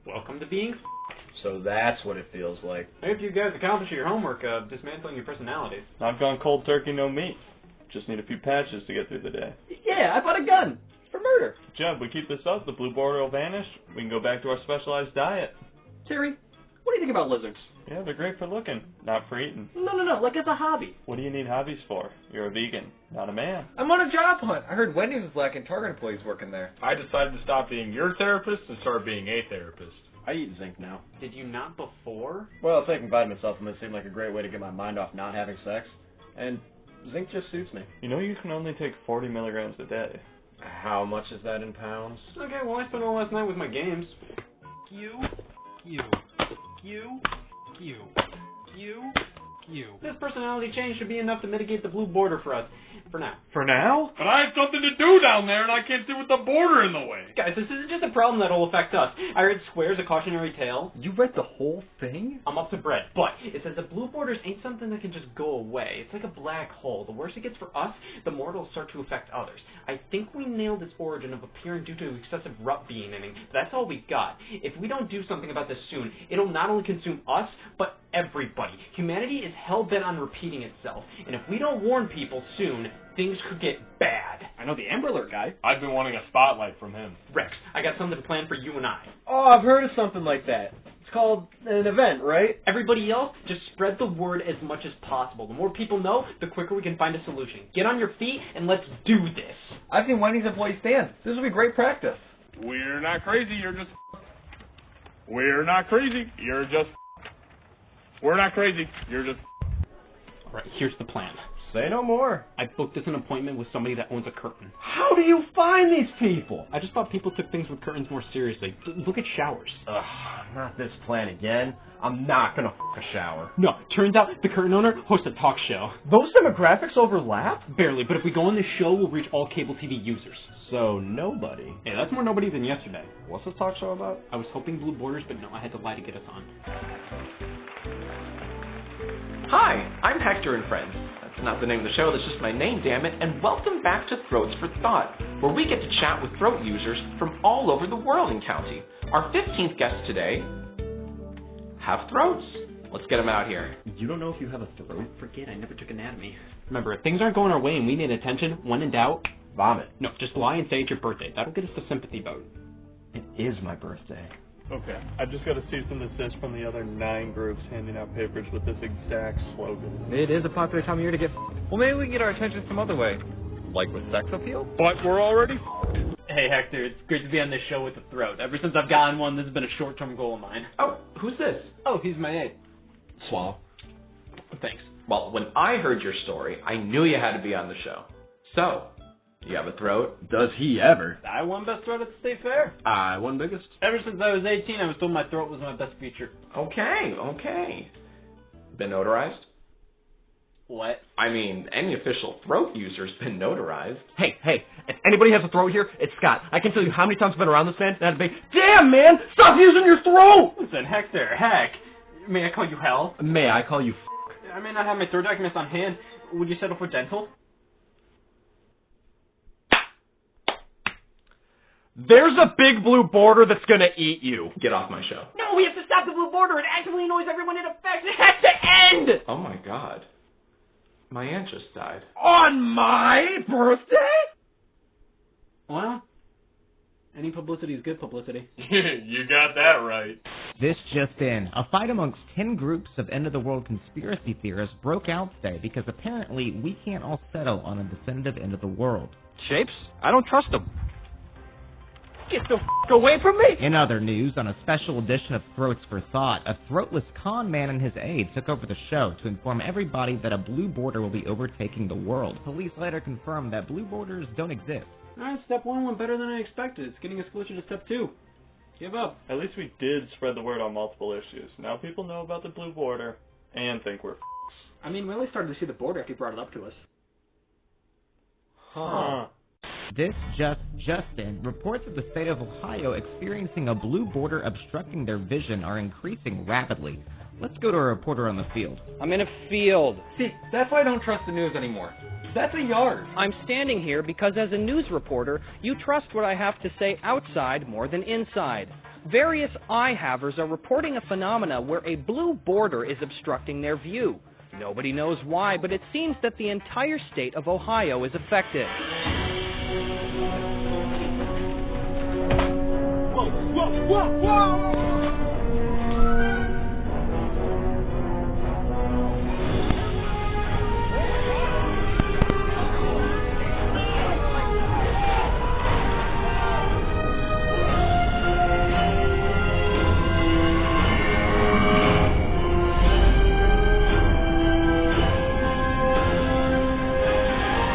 welcome to being So that's what it feels like. I hope you guys accomplish your homework of dismantling your personalities. I've gone cold turkey, no meat. Just need a few patches to get through the day. Yeah, I bought a gun. For murder. Jeb, we keep this up, the blue border will vanish. We can go back to our specialized diet. Terry, what do you think about lizards? Yeah, they're great for looking, not for eating. No, like as a hobby. What do you need hobbies for? You're a vegan, not a man. I'm on a job hunt. I heard Wendy's was lacking Target employees working there. I decided to stop being your therapist and start being a therapist. I eat zinc now. Did you not before? Well, taking vitamin supplements seemed like a great way to get my mind off not having sex. And zinc just suits me. You know you can only take 40 milligrams a day. How much is that in pounds? Okay, well, I spent all last night with my games. This personality change should be enough to mitigate the blue border for us. For now. For now? But I have something to do down there, and I can't sit with the border in the way. Guys, this isn't just a problem that'll affect us. I read Square's A Cautionary Tale. You read the whole thing? I'm up to bread. But it says that blue borders ain't something that can just go away. It's like a black hole. The worse it gets for us, the more it'll start to affect others. I think we nailed its origin of appearing due to excessive rut being inning. That's all we got. If we don't do something about this soon, it'll not only consume us, but everybody. Humanity is hell-bent on repeating itself. And if we don't warn people soon, things could get bad. I know the Amber Alert guy. I've been wanting a spotlight from him. Rex, I got something planned for you and I. Oh, I've heard of something like that. It's called an event, right? Everybody else, just spread the word as much as possible. The more people know, the quicker we can find a solution. Get on your feet and let's do this. I've seen Wendy's employees stand. This will be great practice. We're not crazy, you're just... We're not crazy, you're just... We're not crazy, you're just... Alright, here's the plan. Say no more. I booked us an appointment with somebody that owns a curtain. How do you find these people? I just thought people took things with curtains more seriously. Look at showers. Ugh, not this plan again. I'm not gonna a shower. No, turns out the curtain owner hosts a talk show. Those demographics overlap? Barely, but if we go on this show, we'll reach all cable TV users. So, nobody. Hey, that's more nobody than yesterday. What's the talk show about? I was hoping Blue Borders, but no, I had to lie to get us on. Hi, I'm Hector and Friends. That's not the name of the show, that's just my name, damn it, and welcome back to Throats for Thought, where we get to chat with throat users from all over the world and county. Our 15th guests today have throats. Let's get them out here. You don't know if you have a throat? Forget, I never took anatomy. Remember, if things aren't going our way and we need attention, when in doubt, Vomit. no, just lie and say it's your birthday. That'll get us the sympathy vote. It is my birthday. Okay, I just got a cease and desist from the other 9 groups handing out papers with this exact slogan. It is a popular time of year to get... Well, maybe we can get our attention some other way. Like with sex appeal? But we're already... Hey, Hector, it's great to be on this show with the throat. Ever since I've gotten one, this has been a short-term goal of mine. Oh, who's this? Oh, he's my aide. Swallow. Thanks. Well, when I heard your story, I knew you had to be on the show. So, you have a throat? Does he ever? I won best throat at the state fair. I won biggest. Ever since I was 18, I was told my throat was my best feature. Okay. Been notarized? What? I mean, any official throat user's been notarized. Hey, if anybody has a throat here, it's Scott. I can tell you how many times I've been around this man, and I'd be, damn, man, stop using your throat! Listen, Hector, heck. May I call you Hell? May I call you I may not have my throat documents on hand. Would you settle for dental? There's a big blue border that's gonna eat you. Get off my show. No, we have to stop the blue border. It actively annoys everyone it affects. It has to end! Oh my god. My aunt just died. On my birthday? Well, any publicity is good publicity. You got that right. This just in. A fight amongst 10 groups of end-of-the-world conspiracy theorists broke out today because apparently we can't all settle on a definitive end of the world. Shapes? I don't trust them. Get the f*** away from me! In other news, on a special edition of Throats for Thought, a throatless con man and his aide took over the show to inform everybody that a blue border will be overtaking the world. Police later confirmed that blue borders don't exist. Alright, step 1 went better than I expected. It's getting us closer to step 2. Give up. At least we did spread the word on multiple issues. Now people know about the blue border and think we're I mean, we only started to see the border after you brought it up to us. Huh. This Justin reports that the state of Ohio experiencing a blue border obstructing their vision are increasing rapidly. Let's go to a reporter on the field. I'm in a field. See, that's why I don't trust the news anymore. That's a yard. I'm standing here because as a news reporter, you trust what I have to say outside more than inside. Various eye-havers are reporting a phenomena where a blue border is obstructing their view. Nobody knows why, but it seems that the entire state of Ohio is affected. Whoa!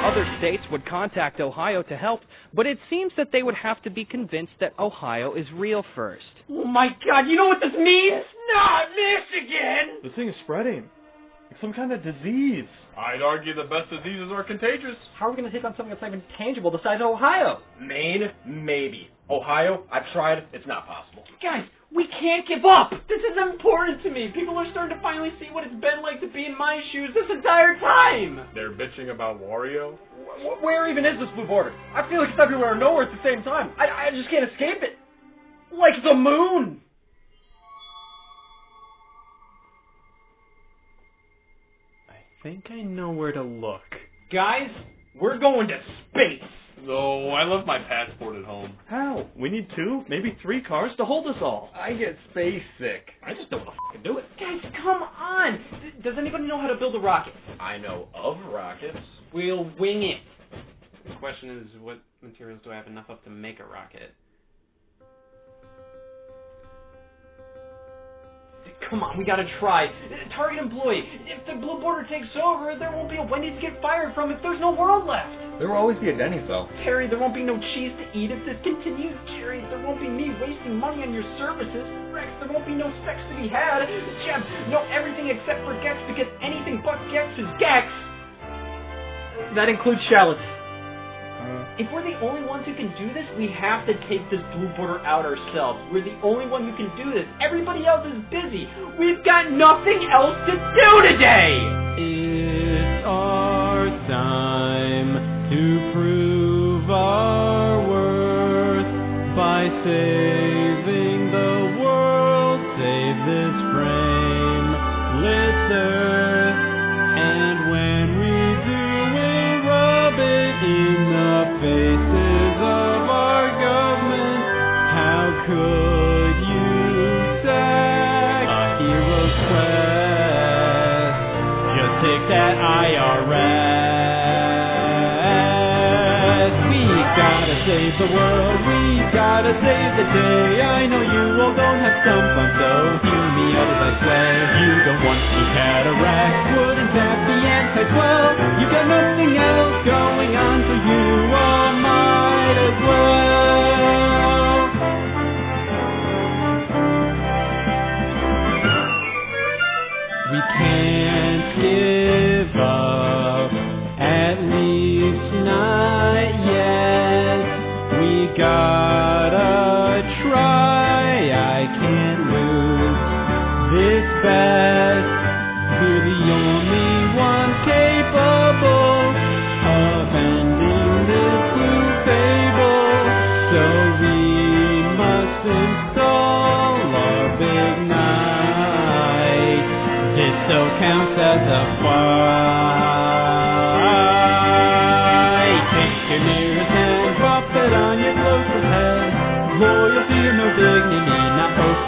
Other states would contact Ohio to help, but it seems that they would have to be convinced that Ohio is real first. Oh my god, you know what this means? Not Michigan! This thing is spreading. Like some kind of disease. I'd argue the best diseases are contagious. How are we going to take on something that's not even tangible the size of Ohio? Maine? Maybe. Ohio? I've tried. It's not possible. Guys, we can't give up! This is important to me. People are starting to finally see what it's been like to be in my shoes this entire time! They're bitching about Wario? Where even is this blue border? I feel like it's everywhere and nowhere at the same time. I just can't escape it. Like the moon! I think I know where to look. Guys, we're going to space! No, I left my passport at home. How? We need 2, maybe 3 cars to hold us all. I get space sick. I just don't want to do it. Guys, come on! Does anybody know how to build a rocket? I know of rockets. We'll wing it. The question is, what materials do I have enough of to make a rocket? Come on, we gotta try. Target employee. If the blue border takes over, there won't be a Wendy's to get fired from if there's no world left. There will always be a Denny's, though. Terry, there won't be no cheese to eat if this continues. Jerry, there won't be me wasting money on your services. Rex, there won't be no sex to be had. Jeff, no everything except for Gex because anything but Gex is Gex. That includes shallots. If we're the only ones who can do this, we have to take this blue border out ourselves. We're the only one who can do this. Everybody else is busy. We've got nothing else to do today! It's our time to prove our worth by saving the world, save this frameless earth. And when we do, we'll rub it in the faces of our government. How could you sack a hero's quest? Just take that IRS. We gotta save the world, we gotta save the day. I know you all don't have some fun, so hear me out as I say. You don't want the cataract, wouldn't that be anti-swell? You got nothing else going on, so you all might as well. We can't give up, at least not yet. We gotta try, I can't lose.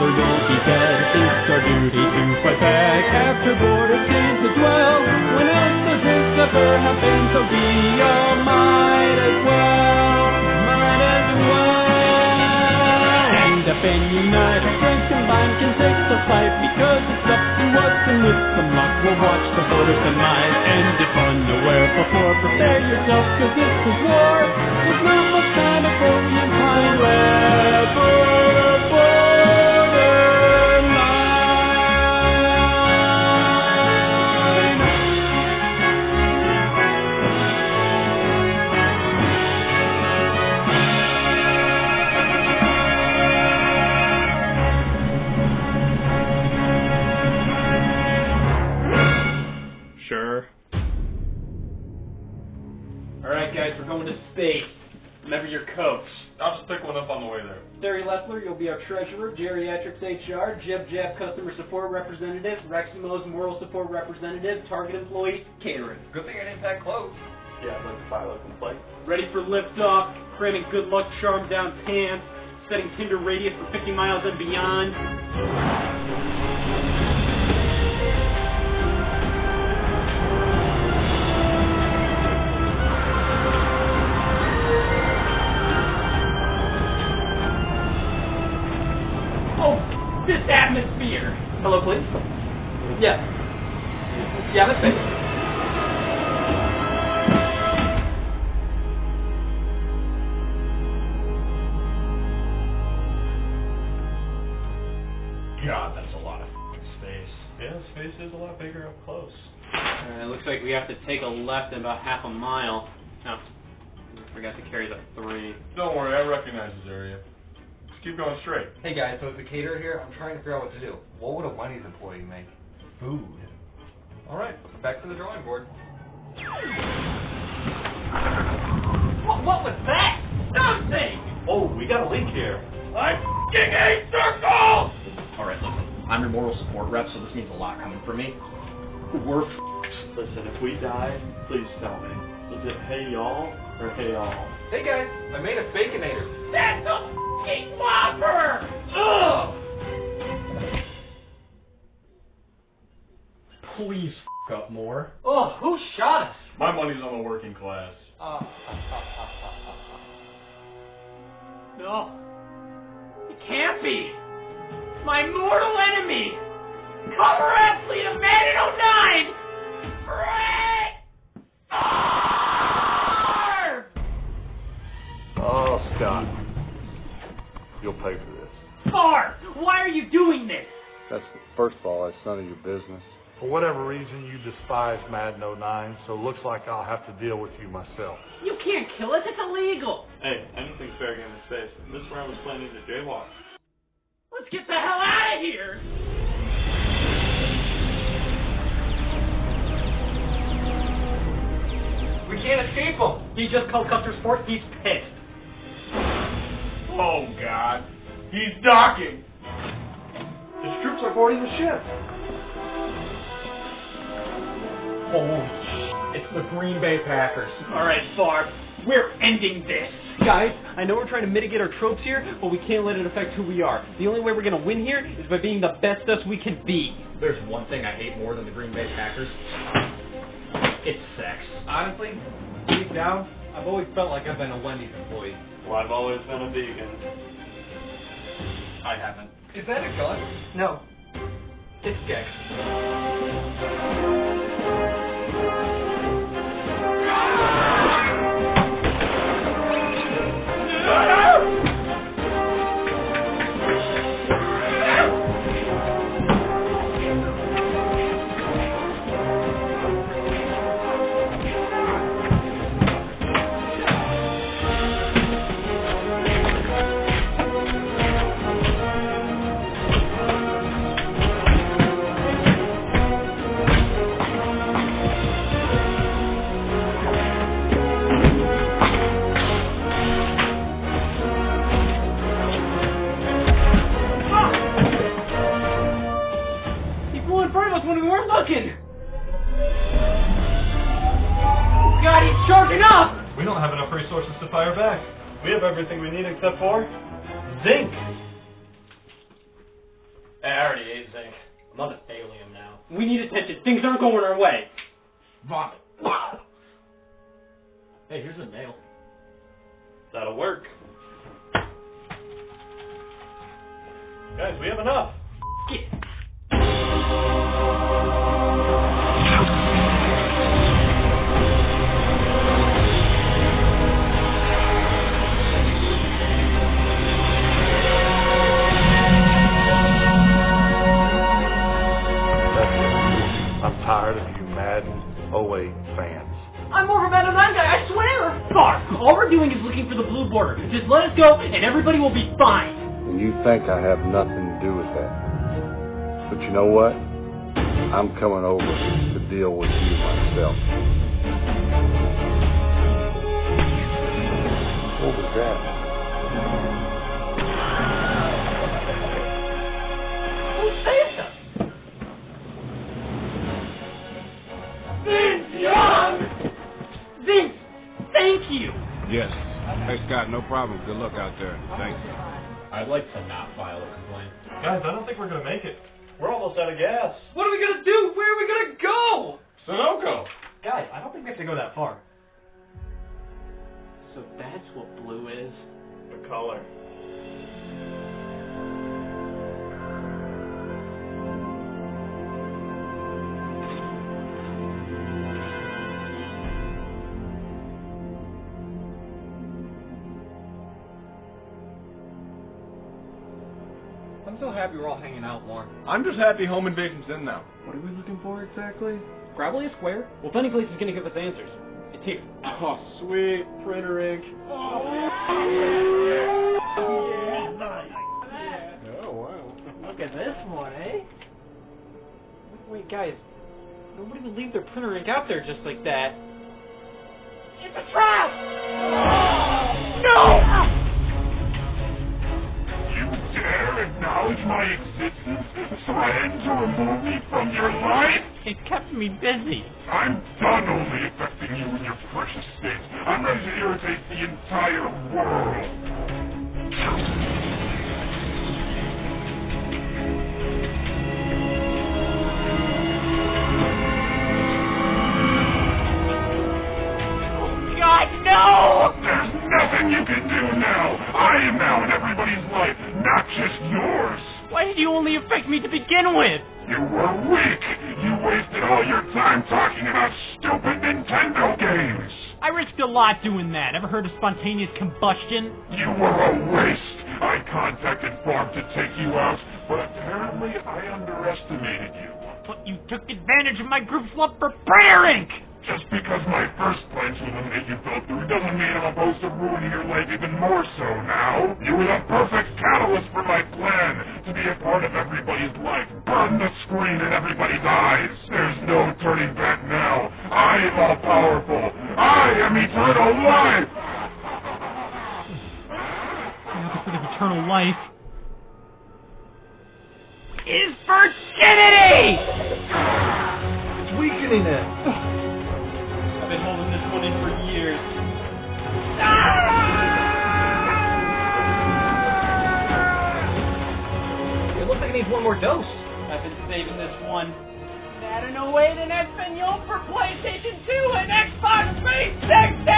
for you'll be dead. It's our duty to fight back after border states as well. When else does this ever happen? So we all might as well. Stand up and unite, our strength combined can take the fight. Because it's up to us, and with some luck we'll watch the border tonight. And if unaware before, prepare yourself, cause this is war. There's not much time before we find left for the borderline. Sure. Alright guys, we're going to space. Remember your coats. I'll just pick one up on the way there. Terry Leffler, you'll be our treasurer. Geriatrics HR. Jib Jab, customer support representative. Reximo's moral support representative. Target employee, catering. Good thing I didn't pack clothes. Yeah, like the pilot complaint. Ready for liftoff. Cramming good luck charm down pants. Setting Tinder radius for 50 miles and beyond. This atmosphere! Hello, please? Yeah. Yeah, that's it. God, that's a lot of space. Yeah, space is a lot bigger up close. It looks like we have to take a left in about half a mile. Oh, I forgot to carry the 3. Don't worry, I recognize this area. Just keep going straight. Hey guys, so as a caterer here, I'm trying to figure out what to do. What would a Wendy's employee make? Food. Alright, back to the drawing board. What was that? Something! Oh, we got a leak here. I f***ing hate circles! Alright, listen. I'm your moral support rep, so this means a lot coming from me. We're Listen, if we die, please tell me. Is it hey y'all or hey all? Hey guys, I made a Baconator. That's a f***ing Whopper! Ugh! Please f*** up more. Oh, who shot us? My money's on the working class. No. It can't be. My mortal enemy! Cover athlete of Man in 09! Brett Favre! Oh, Scott. You'll pay for this. Favre, why are you doing this? First of all, that's none of your business. For whatever reason, you despise Madden 09, so it looks like I'll have to deal with you myself. You can't kill us, it's illegal. Hey, anything's fair game in space. And this round was planning to jaywalk. Let's get the hell out of here! We can't escape him. He just called Custer Sport. He's pissed. Oh, God. He's docking. His troops are boarding the ship. Holy shit. It's the Green Bay Packers. Alright, Favre, we're ending this. Guys, I know we're trying to mitigate our tropes here, but we can't let it affect who we are. The only way we're going to win here is by being the best us we can be. There's one thing I hate more than the Green Bay Packers. It's sex. Honestly, deep down, I've always felt like I've been a Wendy's employee. Well, I've always been a vegan. I haven't. Is that a gun? No. It's Gex. When we weren't looking! God, he's charging up! We don't have enough resources to fire back. We have everything we need except for zinc. Hey, I already ate zinc. I'm on the thallium now. We need attention. Things aren't going our way. Vomit. Hey, here's a nail. That'll work. Guys, we have enough. I'm tired of you Madden 08 fans. I'm more of a Madden 9 guy, I swear! Bark! All we're doing is looking for the blue border. Just let us go, and everybody will be fine. And you think I have nothing to do with that. But you know what? I'm coming over to deal with you myself. What was that? Who's Santa? Vince Young! Vince, thank you! Yes. Hey, Scott, no problem. Good luck out there. Thanks. I'd like to not file a complaint. Guys, I don't think we're gonna make it. We're almost out of gas. What are we gonna do? Where are we gonna go? Sunoco! Guys, I don't think we have to go that far. So that's what blue is? The color. I'm so happy we're all hanging out more. I'm just happy home invasion's in now. What are we looking for exactly? Probably a square. Well, if any place is going to give us answers, it's here. Oh, sweet. Printer ink. Oh, wow. Look at this one, eh? Wait, guys. Nobody would leave their printer ink out there just like that. It's a trap! No! You dare acknowledge my existence? Threaten to remove me from your life? It kept me busy. I'm done only affecting you in your precious state. I'm ready to irritate the entire world. God, no! There's nothing you can do now. I am now in everybody's life, not just yours. Why did you only affect me to begin with? You were weak. You wasted all your time talking about stupid Nintendo games. I risked a lot doing that. Ever heard of spontaneous combustion? You were a waste. I contacted Barb to take you out, but apparently I underestimated you. But you took advantage of my group's love for printer ink! Just because my first plan to eliminate you fell through doesn't mean I'm opposed to ruining your life even more so now. You were the perfect catalyst for my plan, to be a part of everybody's life, burn the screen in everybody's eyes. There's no turning back now. I am all-powerful. I am eternal life! The opposite of eternal life is virginity! It's weakening it. I've been holding this one in for years. It looks like it needs one more dose. I've been saving this one. That in a way than Espanol for PlayStation 2 and Xbox 360!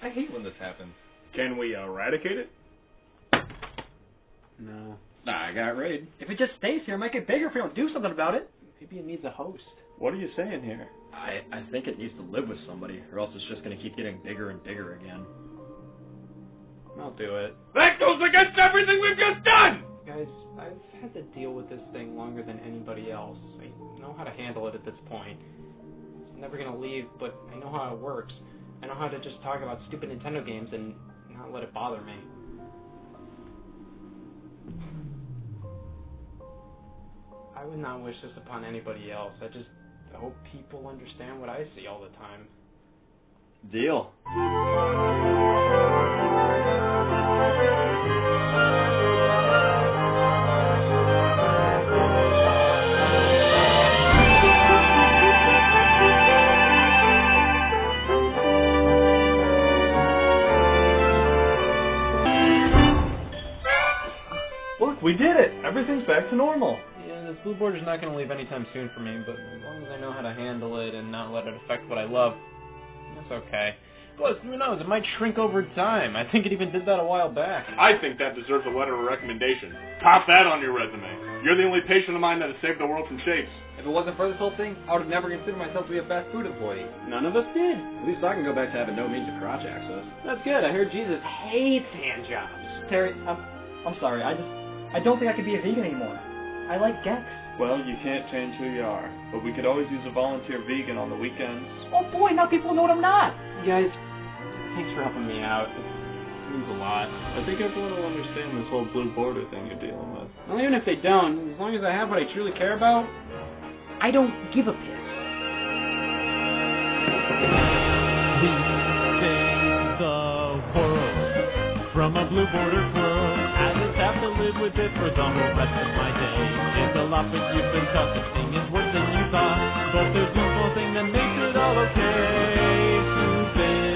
I hate when this happens. Can we eradicate it? No. Nah, I got raid. If it just stays here, it might get bigger if we don't do something about it. Maybe it needs a host. What are you saying here? I think it needs to live with somebody, or else it's just going to keep getting bigger and bigger again. I'll do it. That goes against everything we've just done! Guys, I've had to deal with this thing longer than anybody else. I know how to handle it at this point. It's never gonna leave, but I know how it works. I know how to just talk about stupid Nintendo games and not let it bother me. I would not wish this upon anybody else. I just hope people understand what I see all the time. Deal. We did it! Everything's back to normal. Yeah, this blue border's not going to leave anytime soon for me, but as long as I know how to handle it and not let it affect what I love, that's okay. Plus, who knows, it might shrink over time. I think it even did that a while back. I think that deserves a letter of recommendation. Top that on your resume. You're the only patient of mine that has saved the world from shapes. If it wasn't for this whole thing, I would have never considered myself to be a fast food employee. None of us did. At least I can go back to having no means of crotch access. That's good. I heard Jesus hates hand jobs. Terry, I'm sorry. I don't think I could be a vegan anymore. I like Gex. Well, you can't change who you are, but we could always use a volunteer vegan on the weekends. Oh boy, now people know what I'm not. You guys, thanks for helping me out. It means a lot. I think everyone will understand this whole blue border thing you're dealing with. Well, even if they don't, as long as I have what I truly care about, I don't give a piss. We save the world from a blue border world. I just have to live with it for the whole rest of my day. It's a lot, but you've been tough. The thing is worse than you thought, but there's one small thing that makes it all okay. You've been